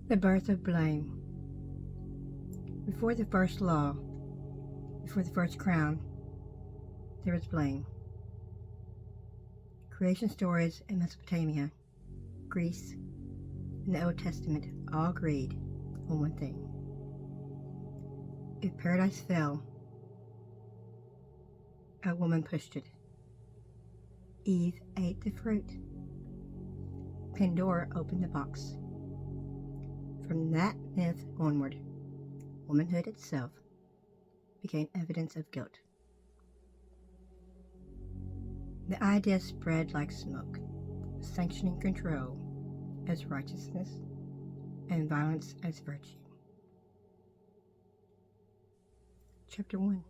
The birth of blame. Before the first law, before the first crown, there was blame. Creation stories in Mesopotamia, Greece, and the Old Testament all agreed on one thing. If paradise fell, a woman pushed it. Eve ate the fruit. Pandora opened the box. From that myth onward, womanhood itself became evidence of guilt. The idea spread like smoke, sanctioning control as righteousness and violence as virtue. Chapter 1.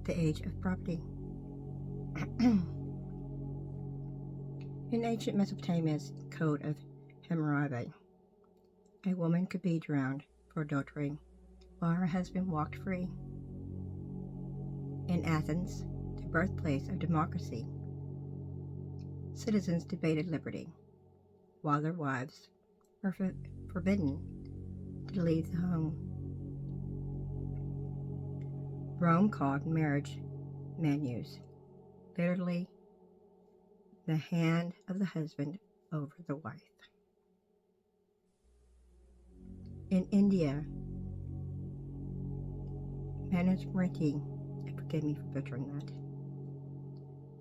The Age of Property. In ancient Mesopotamia's Code of Hammurabi, a woman could be drowned for adultery while her husband walked free. In Athens, the birthplace of democracy, citizens debated liberty, while their wives were forbidden to leave the home. Rome called marriage manus, literally the hand of the husband over the wife. In India, Manusmriti, forgive me for butchering that,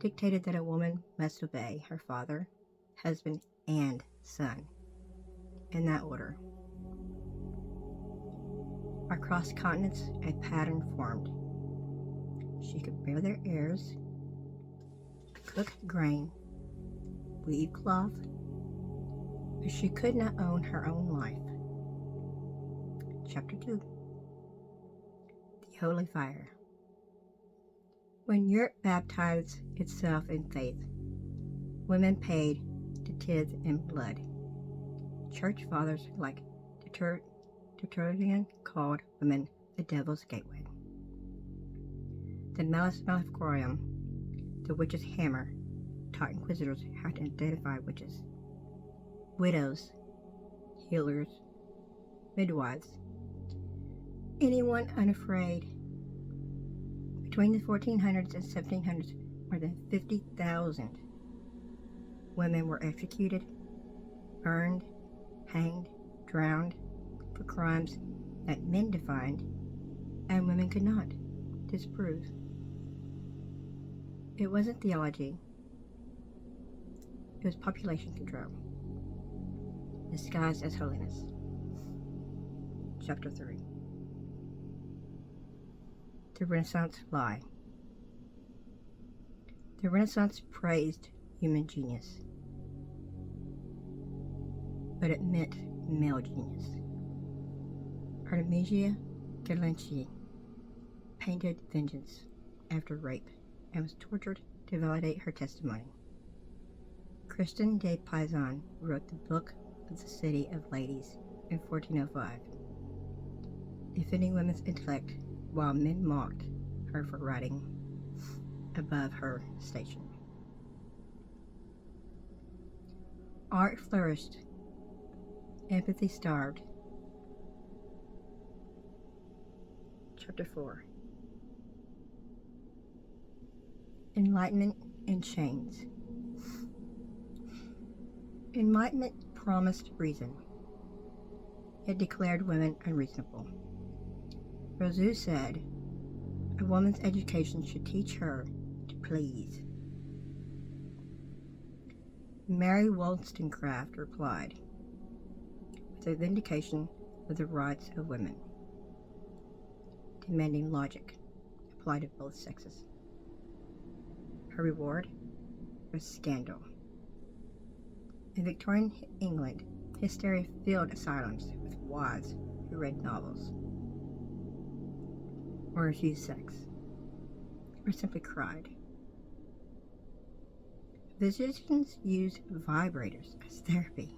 dictated that a woman must obey her father, husband, and son, in that order. Across continents, a pattern formed. She could bear their heirs, cook grain, weave cloth, but she could not own her own life. Chapter 2. The Holy Fire. When Europe baptized itself in faith, women paid the tithe in blood. Church fathers like Tertullian called women the devil's gateway. The Malleus Maleficarum, the witch's hammer, taught inquisitors how to identify witches, widows, healers, midwives, anyone unafraid. Between the 1400s and 1700s, more than 50,000 women were executed, burned, hanged, drowned for crimes that men defined and women could not disprove. It wasn't theology, it was population control, disguised as holiness. Chapter 3. The Renaissance Lie. The Renaissance praised human genius, but it meant male genius. Artemisia Gentileschi painted vengeance after rape and was tortured to validate her testimony. Christian de Pizan wrote the Book of the City of Ladies in 1405, defending women's intellect while men mocked her for writing above her station. Art flourished, empathy starved. Chapter 4. Enlightenment in chains. Enlightenment promised reason. It declared women unreasonable. Rousseau said, a woman's education should teach her to please. Mary Wollstonecraft replied, with a vindication of the rights of women, demanding logic applied to both sexes. Her reward was scandal. In Victorian England, hysteria filled asylums with wives who read novels, or refused sex, or simply cried. Physicians used vibrators as therapy.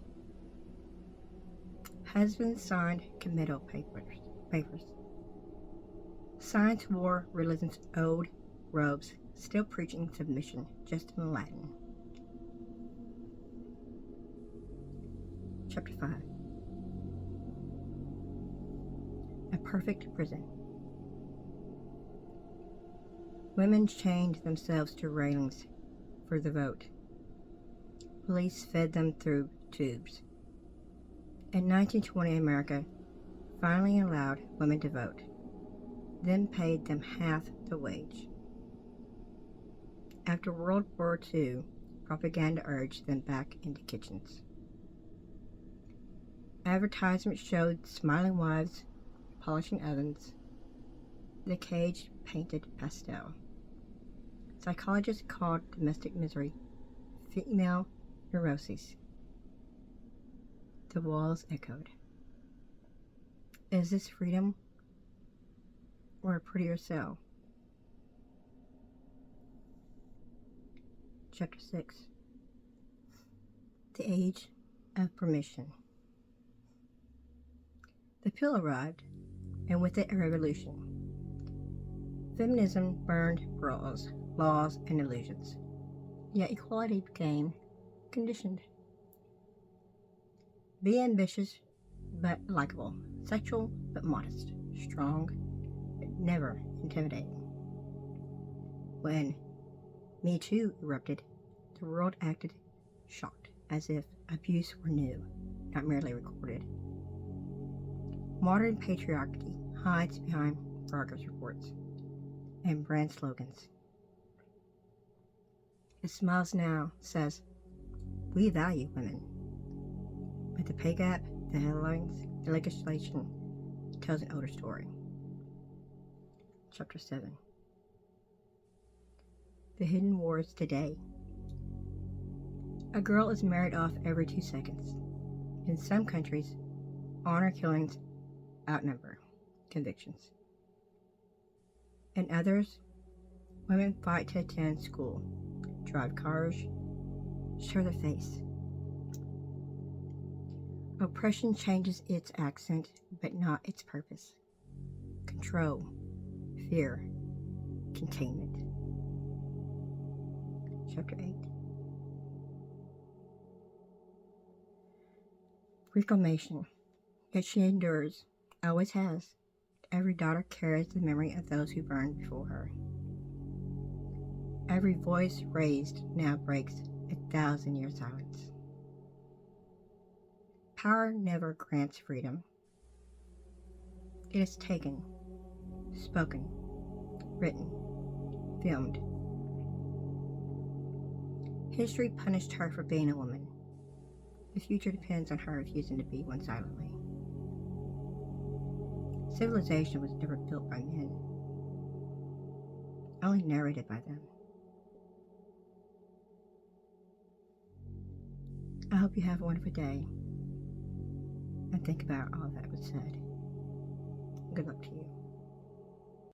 Husbands signed committal papers. Science wore religion's old robes, still preaching submission just in Latin. Chapter 5. perfect prison. Women chained themselves to railings for the vote. Police fed them through tubes. In 1920, America finally allowed women to vote, then paid them half the wage. After World War II, propaganda urged them back into kitchens. Advertisements showed smiling wives polishing ovens, the cage painted pastel. Psychologists called domestic misery female neuroses. The walls echoed. Is this freedom or a prettier cell? Chapter 6. The Age of Permission. The pill arrived, and with it a revolution. Feminism burned bras, laws, and illusions. Yet equality became conditioned. Be ambitious but likable, sexual but modest, strong but never intimidating. When Me Too erupted, the world acted shocked, as if abuse were new, not merely recorded. Modern patriarchy hides behind progress reports and brand slogans. It smiles now, says, "We value women." But the pay gap, the headlines, the legislation tells an older story. Chapter 7. The Hidden Wars Today. A girl is married off every 2 seconds. In some countries, honor killings outnumber convictions. In others, women fight to attend school, drive cars, show their face. Oppression changes its accent, but not its purpose. Control, fear, containment. Chapter 8. Reclamation. Yet she endures, always has. Every daughter carries the memory of those who burned before her. Every voice raised now breaks 1,000-year silence. Power never grants freedom. It is taken, spoken, written, filmed. History punished her for being a woman. The future depends on her refusing to be one silently. Civilization was never built by men, only narrated by them. I hope you have a wonderful day and think about all that was said. Good luck to you.